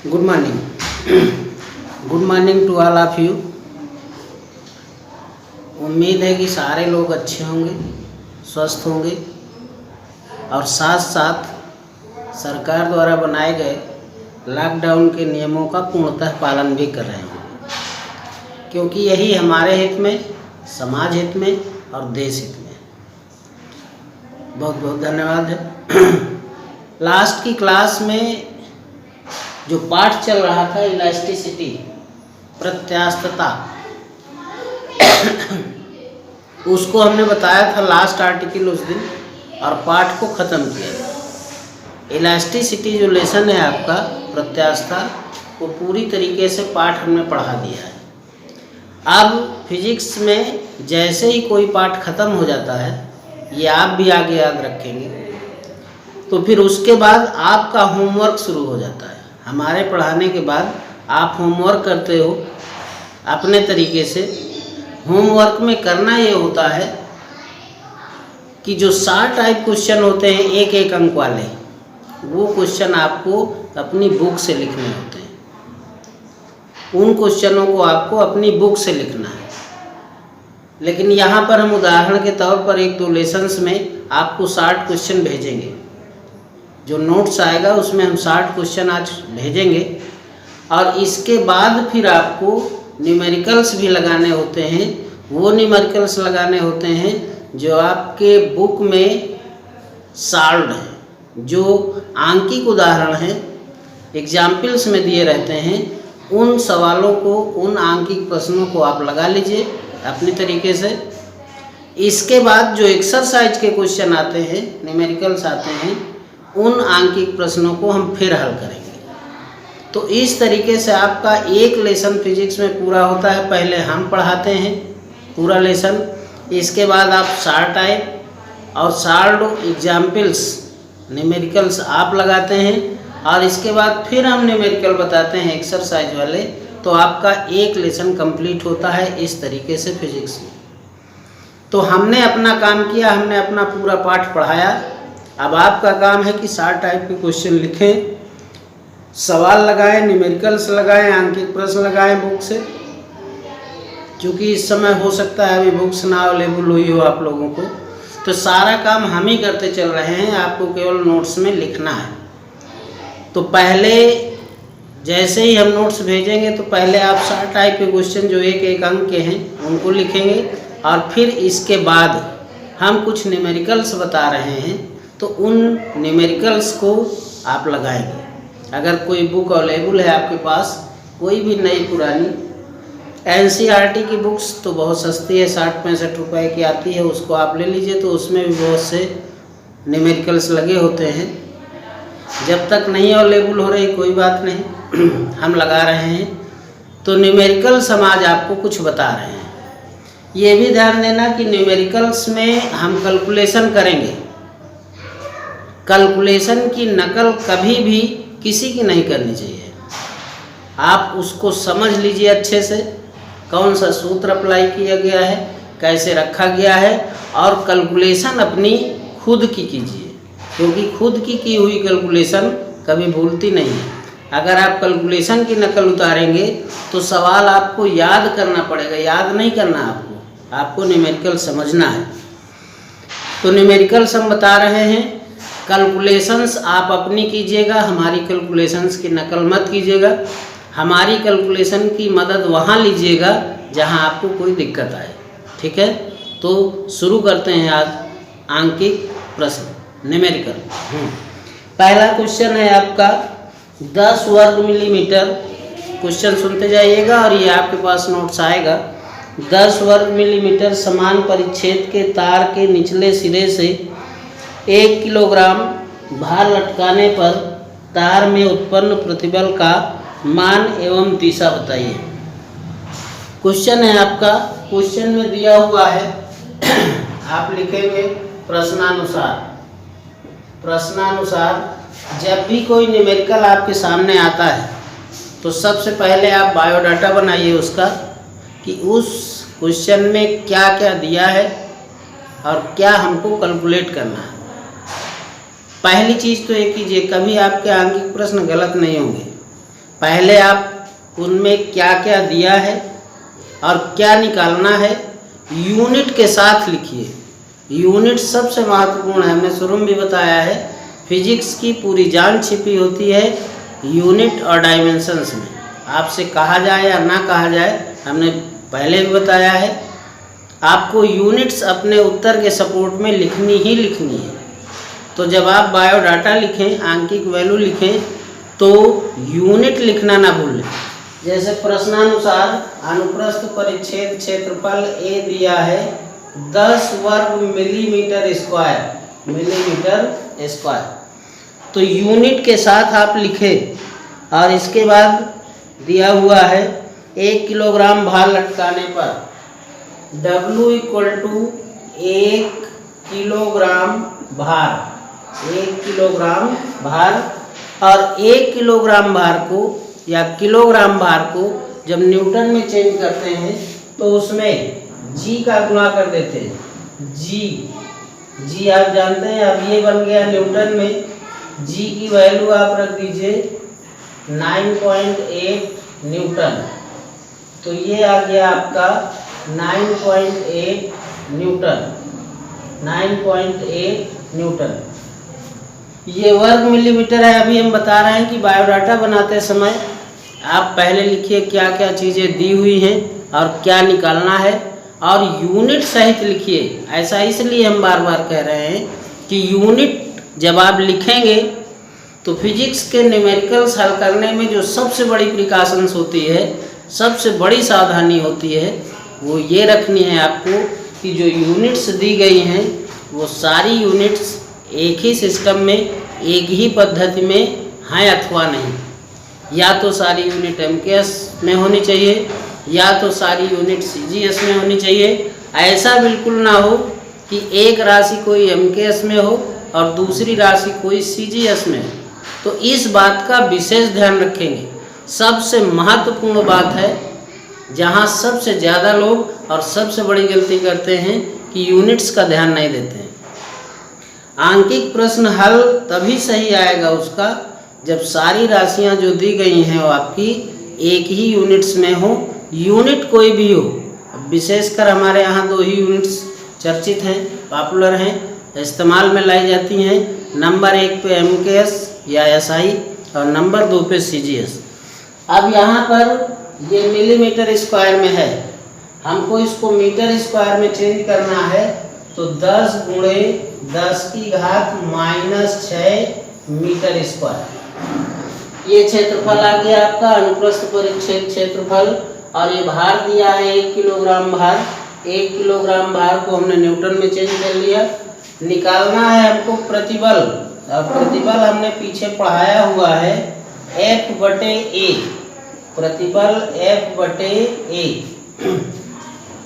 Good morning. Good morning to all of you. उम्मीद है कि सारे लोग अच्छे होंगे, स्वस्थ होंगे और साथ साथ सरकार द्वारा बनाए गए लॉकडाउन के नियमों का पूर्णतः पालन भी कर रहे होंगे, क्योंकि यही हमारे हित में, समाज हित में और देश हित में। बहुत बहुत धन्यवाद है। लास्ट की क्लास में जो पाठ चल रहा था इलास्टिसिटी, प्रत्यास्थता, उसको हमने बताया था लास्ट आर्टिकल उस दिन और पाठ को ख़त्म किया। इलास्टिसिटी जो लेसन है आपका प्रत्यास्था, वो पूरी तरीके से पाठ हमने पढ़ा दिया है। अब फिजिक्स में जैसे ही कोई पाठ ख़त्म हो जाता है, ये आप भी आगे याद रखेंगे, तो फिर उसके बाद आपका होमवर्क शुरू हो जाता है। हमारे पढ़ाने के बाद आप होमवर्क करते हो अपने तरीके से। होमवर्क में करना ये होता है कि जो 60 टाइप क्वेश्चन होते हैं एक एक अंक वाले, वो क्वेश्चन आपको अपनी बुक से लिखने होते हैं। उन क्वेश्चनों को आपको अपनी बुक से लिखना है। लेकिन यहाँ पर हम उदाहरण के तौर पर 1-2 लेसन्स में आपको 60 क्वेश्चन भेजेंगे। जो नोट्स आएगा उसमें हम 60 क्वेश्चन आज भेजेंगे और इसके बाद फिर आपको न्यूमेरिकल्स भी लगाने होते हैं। वो न्यूमेरिकल्स लगाने होते हैं जो आपके बुक में सॉल्व्ड है, जो आंकिक उदाहरण हैं, एग्जाम्पल्स में दिए रहते हैं। उन सवालों को, उन आंकिक प्रश्नों को आप लगा लीजिए अपनी तरीके से। इसके बाद जो एक्सरसाइज के क्वेश्चन आते हैं, न्यूमेरिकल्स आते हैं, उन आंकिक प्रश्नों को हम फिर हल करेंगे। तो इस तरीके से आपका एक लेसन फिजिक्स में पूरा होता है। पहले हम पढ़ाते हैं पूरा लेसन, इसके बाद आप सॉल्व टाइप और सॉल्व्ड एग्जाम्पल्स न्यूमेरिकल्स आप लगाते हैं और इसके बाद फिर हम न्यूमेरिकल बताते हैं एक्सरसाइज वाले। तो आपका एक लेसन कंप्लीट होता है इस तरीके से फिजिक्स में। तो हमने अपना काम किया, हमने अपना पूरा पाठ पढ़ाया। अब आपका काम है कि 60 टाइप के क्वेश्चन लिखें, सवाल लगाएं, न्यूमेरिकल्स लगाएं, आंकिक प्रश्न लगाएं बुक से। क्योंकि इस समय हो सकता है अभी बुक्स ना अवेलेबल हुई हो आप लोगों को, तो सारा काम हम ही करते चल रहे हैं, आपको केवल नोट्स में लिखना है। तो पहले जैसे ही हम नोट्स भेजेंगे तो पहले आप 60 टाइप के क्वेश्चन जो एक एक अंक के हैं उनको लिखेंगे और फिर इसके बाद हम कुछ न्यूमेरिकल्स बता रहे हैं तो उन न्यूमेरिकल्स को आप लगाएंगे। अगर कोई बुक अवेलेबल है आपके पास, कोई भी नई पुरानी, NCERT की बुक्स तो बहुत सस्ती है, 60-65 रुपए की आती है, उसको आप ले लीजिए। तो उसमें भी बहुत से न्यूमेरिकल्स लगे होते हैं। जब तक नहीं अवेलेबल हो रही कोई बात नहीं, हम लगा रहे हैं। तो न्यूमेरिकल्स हम आज आपको कुछ बता रहे हैं। ये भी ध्यान देना कि न्यूमेरिकल्स में हम कैलकुलेशन करेंगे। कैलकुलेशन की नकल कभी भी किसी की नहीं करनी चाहिए। आप उसको समझ लीजिए अच्छे से, कौन सा सूत्र अप्लाई किया गया है, कैसे रखा गया है, और कैलकुलेशन अपनी खुद की कीजिए, क्योंकि खुद की हुई कैलकुलेशन कभी भूलती नहीं है। अगर आप कैलकुलेशन की नकल उतारेंगे तो सवाल आपको याद करना पड़ेगा, याद नहीं करना आपको न्यूमेरिकल समझना है। तो न्यूमेरिकल्स हम बता रहे हैं। कैलकुलेशंस आप अपनी कीजिएगा, हमारी कैलकुलेशंस की नकल मत कीजिएगा। हमारी कैलकुलेशन की मदद वहाँ लीजिएगा जहाँ आपको कोई दिक्कत आए, ठीक है। तो शुरू करते हैं आज आंकिक प्रश्न, न्यूमेरिकल। पहला क्वेश्चन है आपका 10 वर्ग मिलीमीटर। क्वेश्चन सुनते जाइएगा और ये आपके पास नोट्स आएगा। 10 वर्ग मिलीमीटर समान परिच्छेद के तार के निचले सिरे से 1 किलोग्राम भार लटकाने पर तार में उत्पन्न प्रतिबल का मान एवं दिशा बताइए। क्वेश्चन है आपका। क्वेश्चन में दिया हुआ है, आप लिखेंगे प्रश्नानुसार। प्रश्नानुसार जब भी कोई न्यूमेरिकल आपके सामने आता है तो सबसे पहले आप बायोडाटा बनाइए उसका, कि उस क्वेश्चन में क्या क्या दिया है और क्या हमको कैलकुलेट करना है। पहली चीज़ तो ये कीजिए, कभी आपके आंकिक प्रश्न गलत नहीं होंगे। पहले आप उनमें क्या क्या दिया है और क्या निकालना है यूनिट के साथ लिखिए। यूनिट सबसे महत्वपूर्ण है, हमने शुरू में भी बताया है, फिजिक्स की पूरी जान छिपी होती है यूनिट और डायमेंशंस में। आपसे कहा जाए या ना कहा जाए, हमने पहले भी बताया है, आपको यूनिट्स अपने उत्तर के सपोर्ट में लिखनी ही लिखनी है। तो जब आप बायोडाटा लिखें, आंकिक वैल्यू लिखें, तो यूनिट लिखना ना भूलें। जैसे प्रश्नानुसार अनुप्रस्थ परिच्छेद क्षेत्रफल ए दिया है 10 वर्ग मिलीमीटर स्क्वायर, तो यूनिट के साथ आप लिखें। और इसके बाद दिया हुआ है 1 किलोग्राम भार लटकाने पर W इक्वल टू 1 किलोग्राम भार, 1 किलोग्राम भार। और 1 किलोग्राम भार को या किलोग्राम भार को जब न्यूटन में चेंज करते हैं तो उसमें जी का गुणा कर देते हैं। जी आप जानते हैं, अब ये बन गया न्यूटन में, जी की वैल्यू आप रख दीजिए 9.8 न्यूटन। तो ये आ गया आपका 9.8 न्यूटन। ये वर्ग मिलीमीटर है। अभी हम बता रहे हैं कि बायोडाटा बनाते समय आप पहले लिखिए क्या क्या चीज़ें दी हुई हैं और क्या निकालना है, और यूनिट सहित लिखिए। ऐसा इसलिए हम बार बार कह रहे हैं कि यूनिट जब आप लिखेंगे तो फिजिक्स के न्यूमेरिकल्स हल करने में जो सबसे बड़ी प्रिकॉशंस होती है, सबसे बड़ी सावधानी होती है, वो ये रखनी है आपको कि जो यूनिट्स दी गई हैं वो सारी यूनिट्स एक ही सिस्टम में, एक ही पद्धति में हैं अथवा नहीं। या तो सारी यूनिट MKS में होनी चाहिए या तो सारी यूनिट CGS में होनी चाहिए। ऐसा बिल्कुल ना हो कि एक राशि कोई MKS में हो और दूसरी राशि कोई CGS में हो। तो इस बात का विशेष ध्यान रखेंगे। सबसे महत्वपूर्ण बात है, जहाँ सबसे ज़्यादा लोग और सबसे बड़ी गलती करते हैं कि यूनिट्स का ध्यान नहीं देते हैं। आंकिक प्रश्न हल तभी सही आएगा उसका जब सारी राशियां जो दी गई हैं वो आपकी एक ही यूनिट्स में हो, यूनिट कोई भी हो। विशेषकर हमारे यहाँ 2 ही यूनिट्स चर्चित हैं, पॉपुलर हैं, इस्तेमाल में लाई जाती हैं। नंबर 1 पे MKS या SI और नंबर 2 पे CGS। अब यहाँ पर ये मिलीमीटर स्क्वायर में है, हमको इसको मीटर स्क्वायर में चेंज करना है, तो 10 गुणे 10 की घात -6 मीटर स्क्वायर। ये क्षेत्रफल आ गया आपका अनुप्रस्थ परिच्छेद क्षेत्रफल। और ये भार दिया है 1 किलोग्राम भार। 1 किलोग्राम भार को हमने न्यूटन में चेंज कर लिया। निकालना है हमको प्रतिबल, और प्रतिबल हमने पीछे पढ़ाया हुआ है F/A, प्रतिबल F/A।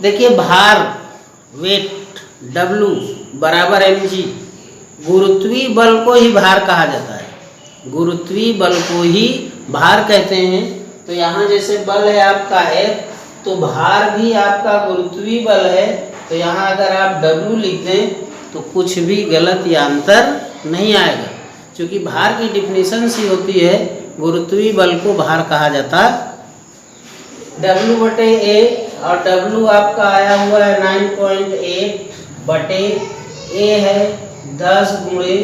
देखिए भार वेट W बराबर mg, गुरुत्वीय बल को ही भार कहा जाता है, गुरुत्वीय बल को ही भार कहते हैं। तो यहाँ जैसे बल है आपका F, तो भार भी आपका गुरुत्वीय बल है। तो यहाँ अगर आप W लिख दें तो कुछ भी गलत या अंतर नहीं आएगा, क्योंकि भार की डिफिनीशन सी होती है, गुरुत्वीय बल को भार कहा जाता W/A। और W आपका आया हुआ है 9.8/A है 10 गुणे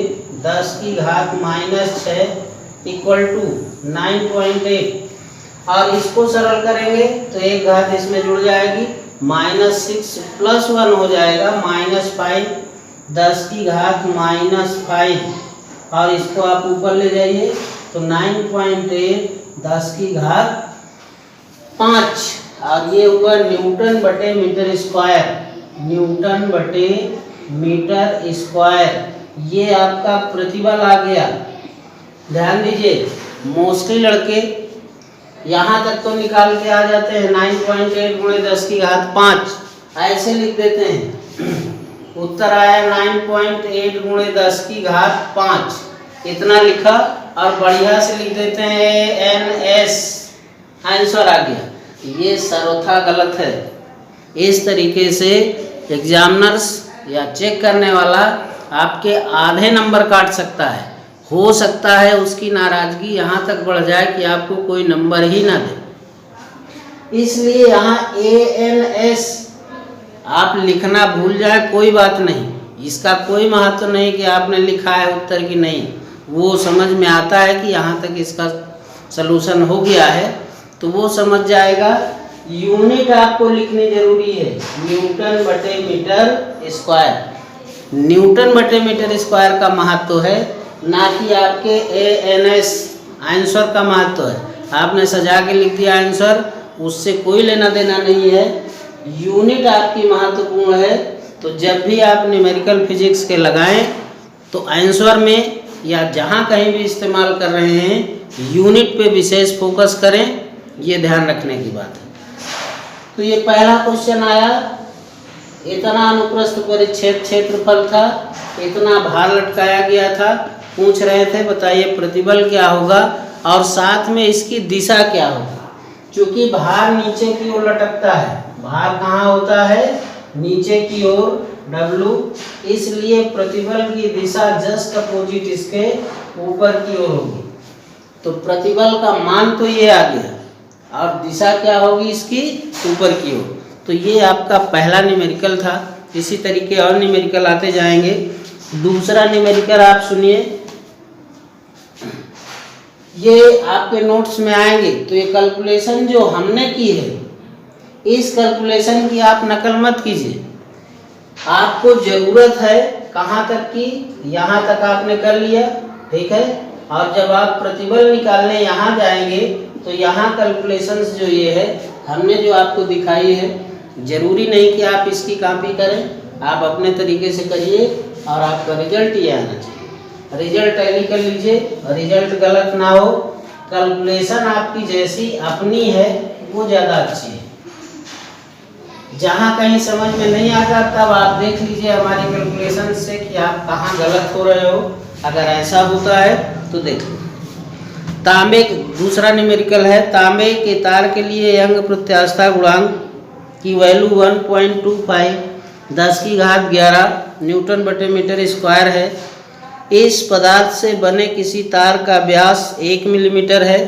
10 की घात -6 इक्वल टू 9.8। और इसको सरल करेंगे तो एक घात इसमें जुड़ जाएगी, -6 + 1 हो जाएगा -5, 10 की घात -5। और इसको आप ऊपर ले जाइए तो 9.8 10 की घात 5। और ये हुआ न्यूटन/मीटर स्क्वायर, न्यूटन/मीटर स्क्वायर। ये आपका प्रतिबल आ गया। ध्यान दीजिए, मोस्टली लड़के यहाँ तक तो निकाल के आ जाते हैं, 9.8 गुणे 10 की घात 5 ऐसे लिख देते हैं। उत्तर आया 9.8 गुणे 10 की घात 5, इतना लिखा और बढ़िया से लिख देते हैं NS, आंसर आ गया। ये सर्वथा गलत है। इस तरीके से एग्जामिनर्स या चेक करने वाला आपके आधे नंबर काट सकता है। हो सकता है उसकी नाराज़गी यहाँ तक बढ़ जाए कि आपको कोई नंबर ही ना दे। इसलिए यहाँ ANS आप लिखना भूल जाए कोई बात नहीं, इसका कोई महत्व नहीं कि आपने लिखा है उत्तर की नहीं, वो समझ में आता है कि यहाँ तक इसका सलूशन हो गया है तो वो समझ जाएगा। यूनिट आपको लिखनी जरूरी है, न्यूटन बटे मीटर स्क्वायर। न्यूटन बटे मीटर स्क्वायर का महत्व है, ना कि आपके ANS आंसर का महत्व है। आपने सजा के लिख दिया आंसर, उससे कोई लेना देना नहीं है। यूनिट आपकी महत्वपूर्ण है, तो जब भी आप न्यूमेरिकल फिजिक्स के लगाएं तो आंसर में या जहां कहीं भी इस्तेमाल कर रहे हैं यूनिट पे विशेष फोकस करें, ये ध्यान रखने की बात है। तो ये पहला क्वेश्चन आया, इतना अनुप्रस्थ परिच्छेद क्षेत्रफल था, इतना भार लटकाया गया था, पूछ रहे थे बताइए प्रतिबल क्या होगा और साथ में इसकी दिशा क्या होगी। क्योंकि भार नीचे की ओर लटकता है, भार कहाँ होता है, नीचे की ओर W, इसलिए प्रतिबल की दिशा जस्ट अपोजिट इसके ऊपर की ओर होगी। तो प्रतिबल का मान तो ये आ गया और दिशा क्या होगी इसकी, ऊपर की ओर। तो ये आपका पहला न्यूमेरिकल था। इसी तरीके और न्यूमेरिकल आते जाएंगे। दूसरा न्यूमेरिकल आप सुनिए, ये आपके नोट्स में आएंगे। तो ये कैलकुलेशन जो हमने की है, इस कैलकुलेशन की आप नकल मत कीजिए। आपको ज़रूरत है कहाँ तक की, यहाँ तक आपने कर लिया, ठीक है। और जब आप प्रतिबल निकालने यहाँ जाएंगे तो यहाँ कैलकुलेशंस जो ये है हमने जो आपको दिखाई है, ज़रूरी नहीं कि आप इसकी कॉपी करें, आप अपने तरीके से करिए और आपका रिजल्ट ये आना चाहिए। रिजल्ट टैली कर लीजिए, रिजल्ट गलत ना हो। कैलकुलेशन आपकी जैसी अपनी है वो ज़्यादा अच्छी है। जहाँ कहीं समझ में नहीं आता तब आप देख लीजिए हमारी कैलकुलेशन से कि आप कहाँ गलत हो रहे हो। अगर ऐसा होता है तो देखो। तांबे, दूसरा न्यूमेरिकल है, तांबे के तार के लिए यंग प्रत्यास्थता गुणांक की वैल्यू 1.25 10⁻11 न्यूटन बटे मीटर स्क्वायर है। इस पदार्थ से बने किसी तार का व्यास 1 मिलीमीटर है।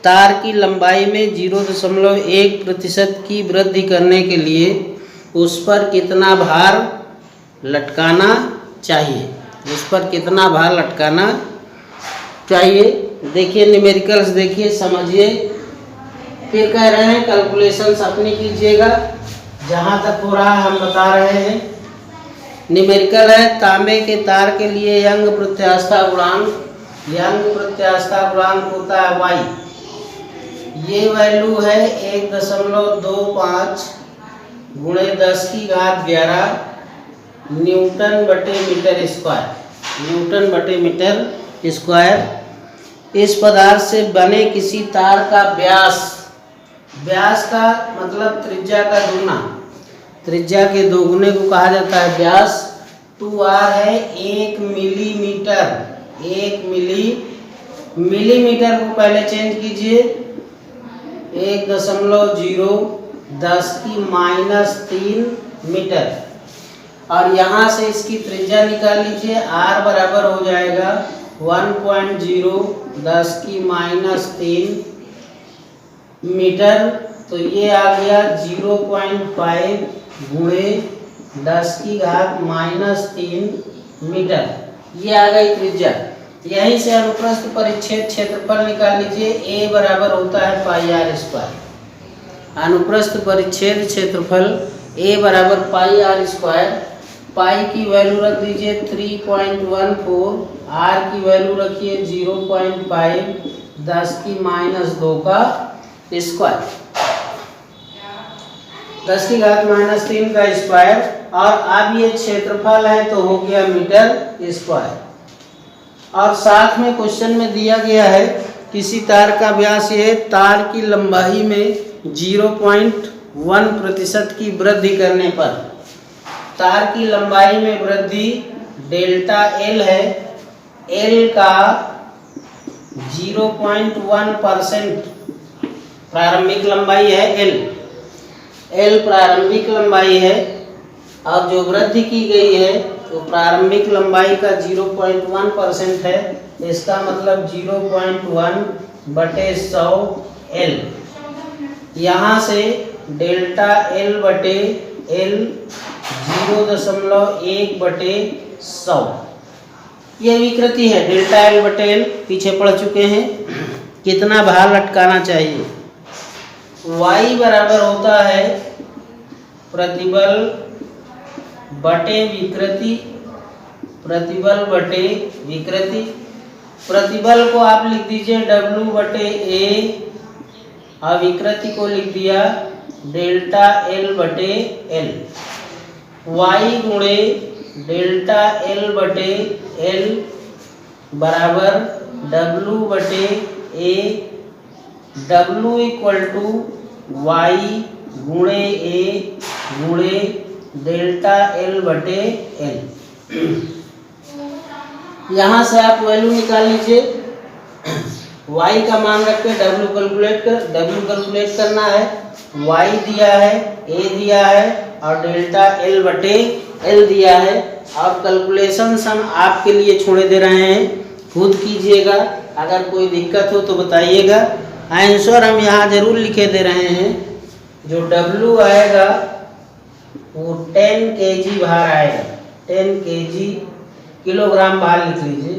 तार की लंबाई में 0.1% की वृद्धि करने के लिए उस पर कितना भार लटकाना चाहिए, उस पर कितना भार लटकाना चाहिए। देखिए न्यूमेरिकल्स, देखिए समझिए, फिर कह रहे हैं कैलकुलेशंस अपनी कीजिएगा। जहाँ तक हो रहा है हम बता रहे हैं। न्यूमेरिकल है, तांबे के तार के लिए यंग प्रत्यास्थता गुणांक, यंग प्रत्यास्थता गुणांक होता है y। ये वैल्यू है 1.25 गुणे 10⁻11 न्यूटन बटे मीटर स्क्वायर, न्यूटन बटे मीटर स्क्वायर। इस पदार्थ से बने किसी तार का व्यास, व्यास का मतलब त्रिज्या का दुगना, त्रिज्या के दोगुने को कहा जाता है व्यास। 2r है 1 मिलीमीटर, 1 मिलीमीटर को पहले चेंज कीजिए, 1.010⁻³ मीटर। और यहाँ से इसकी त्रिज्या निकाल लीजिए, r बराबर हो जाएगा 1.010⁻³ मीटर। तो ये आ गया 0.5 गुणे 10⁻³ मीटर, ये आ गई त्रिज्या। यहीं से अनुप्रस्थ परिच्छेद क्षेत्रफल निकाल लीजिए, A बराबर होता है πr²। अनुप्रस्थ परिच्छेद क्षेत्रफल A बराबर πr²। पाई की वैल्यू रख दीजिए 3.14, r की वैल्यू रखिए 0.5 10⁻² का स्क्वायर, 10⁻³ का स्क्वायर। और अब ये क्षेत्रफल है तो हो गया मीटर स्क्वायर। और साथ में क्वेश्चन में दिया गया है किसी तार का व्यास ये तार की लंबाई में 0.1% की वृद्धि करने पर, तार की लंबाई में वृद्धि डेल्टा L है, L का 0.1% प्रारंभिक लंबाई है L प्रारंभिक लंबाई है। और जो वृद्धि की गई है तो प्रारंभिक लंबाई का 0.1% है, इसका मतलब 0.1 बटे 100 L। यहाँ से डेल्टा L बटे L 0.1 बटे 100 यह विकृति है। डेल्टा L बटे L पीछे पढ़ चुके हैं। कितना भार लटकाना चाहिए? Y बराबर होता है प्रतिबल बटे विकृति, प्रतिबल बटे विकृति। प्रतिबल को आप लिख दीजिए W बटे A और विकृति को लिख दिया डेल्टा L बटे L। Y गुणे डेल्टा L बटे L बराबर W बटे A। W equal to Y गुणे A गुणे डेल्टा L बटे L। यहाँ से आप वैल्यू निकाल लीजिए। Y का मान रख के W कैलकुलेट करना है। Y दिया है, A दिया है और डेल्टा L बटे L दिया है। और कैलकुलेशन हम आपके लिए छोड़े दे रहे हैं, खुद कीजिएगा। अगर कोई दिक्कत हो तो बताइएगा। आंसर हम यहाँ जरूर लिखे दे रहे हैं। जो W आएगा वो 10 kg भार आएगा। 10 kg किलोग्राम भार लिख लीजिए,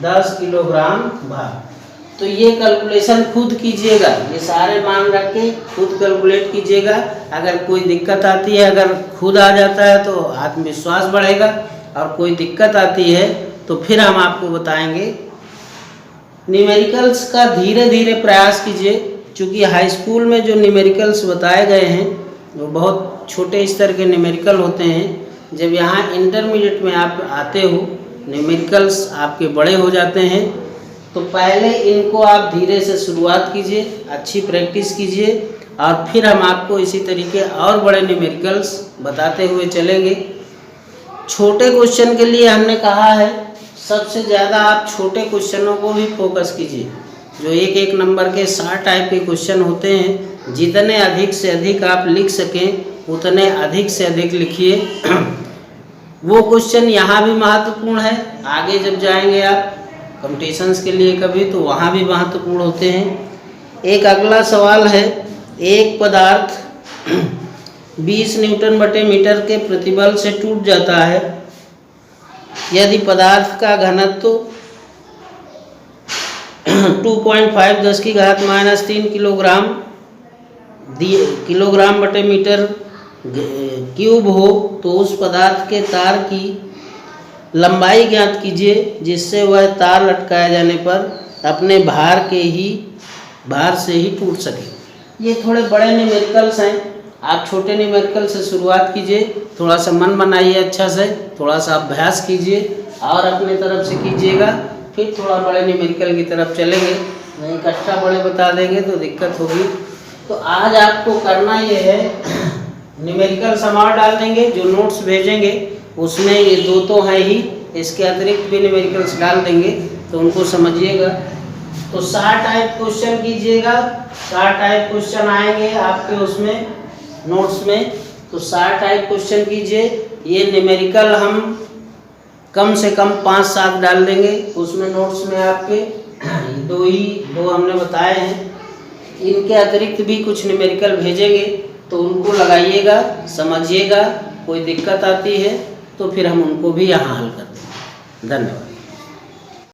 10 किलोग्राम भार। तो ये कैलकुलेशन खुद कीजिएगा, ये सारे मान रख के खुद कैलकुलेट कीजिएगा। अगर कोई दिक्कत आती है, अगर खुद आ जाता है तो आत्मविश्वास बढ़ेगा, और कोई दिक्कत आती है तो फिर हम आपको बताएंगे। न्यूमेरिकल्स का धीरे धीरे प्रयास कीजिए, क्योंकि हाई स्कूल में जो न्यूमेरिकल्स बताए गए हैं वो बहुत छोटे स्तर के न्यूमेरिकल होते हैं। जब यहाँ इंटरमीडिएट में आप आते हो, न्यूमेरिकल्स आपके बड़े हो जाते हैं, तो पहले इनको आप धीरे से शुरुआत कीजिए, अच्छी प्रैक्टिस कीजिए, और फिर हम आपको इसी तरीके और बड़े न्यूमेरिकल्स बताते हुए चलेंगे। छोटे क्वेश्चन के लिए हमने कहा है सबसे ज़्यादा आप छोटे क्वेश्चनों को भी फोकस कीजिए। जो एक एक नंबर के 60 टाइप के क्वेश्चन होते हैं, जितने अधिक से अधिक आप लिख सकें उतने अधिक से अधिक लिखिए। वो क्वेश्चन यहाँ भी महत्वपूर्ण है, आगे जब जाएंगे आप कॉम्पिटिशन्स के लिए कभी, तो वहाँ भी महत्वपूर्ण होते हैं। एक अगला सवाल है, एक पदार्थ 20 न्यूटन बटे मीटर के प्रतिबल से टूट जाता है यदि पदार्थ का घनत्व 2.5 10 की घात -3 किलोग्राम बटे मीटर क्यूब हो, तो उस पदार्थ के तार की लंबाई ज्ञात कीजिए जिससे वह तार लटकाए जाने पर अपने भार से ही टूट सके। ये थोड़े बड़े न्यूमेरिकल्स हैं, आप छोटे न्यूमेरिकल से शुरुआत कीजिए। थोड़ा सा मन बनाइए, अच्छा से थोड़ा सा अभ्यास कीजिए और अपने तरफ से कीजिएगा, फिर थोड़ा बड़े न्यूमेरिकल की तरफ चलेंगे। नहीं इकट्ठा बड़े बता देंगे तो दिक्कत होगी। तो आज आपको करना ये है, न्यूमेरिकल समार डाल देंगे, जो नोट्स भेजेंगे उसमें ये दो तो हैं ही, इसके अतिरिक्त भी न्यूमेरिकल्स डाल देंगे, तो उनको समझिएगा। तो 60 टाइप क्वेश्चन कीजिएगा, 60 टाइप क्वेश्चन आएंगे आपके उसमें नोट्स में, तो 60 टाइप क्वेश्चन कीजिए। ये न्यूमेरिकल हम कम से कम 5-7 डाल देंगे उसमें नोट्स में आपके। दो हमने बताए हैं, इनके अतिरिक्त भी कुछ न्यूमेरिकल भेजेंगे, तो उनको लगाइएगा, समझिएगा। कोई दिक्कत आती है तो फिर हम उनको भी यहाँ हल कर देंगे। धन्यवाद।